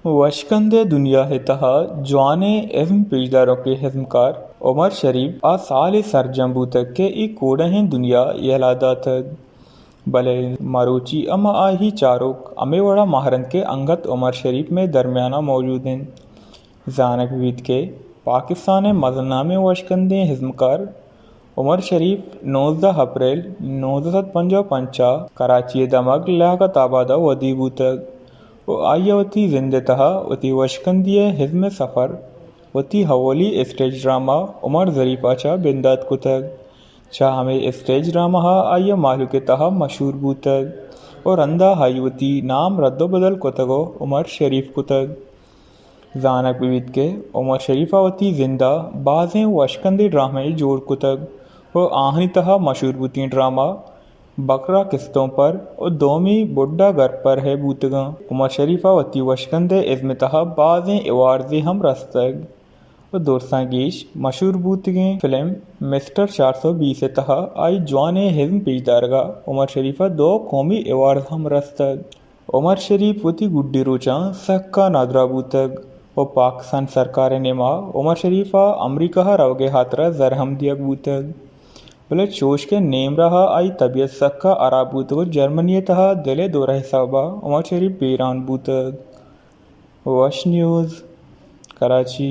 वशकंद दुनिया है तहा जवाने इज़्म पेशदारों के हिज़मकार उमर शरीफ आ साल सरजम्बू तक के ई कोडहें दुनिया यहलादा तक भले मारोची अमा आही चारोक अमेवड़ा महारन के अंगत उमर शरीफ में दरमियाना मौजूद हैं। जानक विद के पाकिस्तान मजनामे वशकंदे हिज़मकार उमर शरीफ 19 अप्रैल 1955 कराची दमक लियाकत आबादा वदीबू तक वो आयवती जिंदे तहा वती वशकंदिय हिज़म सफ़र वती हवोली स्टेज ड्रामा उमर ज़रीफ़ा चा बिंदात कुतक चा हमें स्टेज ड्रामा हा आय मालू के तहा मशहूर बूतक और अंदा हाईवती नाम रद्दो बदल कुतगो उमर शरीफ कुतक। जानक विविध के उमर शरीफा वती जिंदा बाज़ें वशकंदी ड्रामे जोड़ कुतक वो आहनी तहा मशहूर बूती ड्रामा बकरा किस्तों पर और दोमी बुड्ढा घर पर है बूतगा। उमर शरीफा वती वशकंदे इज़्म तहा बाज़ें एवार्डे हम रस्तग और दोस्तां गीश मशहूर बूतगे फिल्म मिस्टर 420 तहा आई जवाने हिज़्म पेशदारगा उमर शरीफा 2 कौमी एवार्ड हम रस्तग। उमर शरीफ वती गुड्डी रोचा सक्का नादरा बूतग और पाकिस्तान सरकार नेमा उमर शरीफा अमरीका रवगे हाथरा जरहम दिया बूतग बोले चोश के नेम रहा आई तबीयत सक्का आरा बूतग जर्मनी तहा दिले दौरा हिसाबा उमर शरीफ बेरान बूतग। वश न्यूज़ कराची।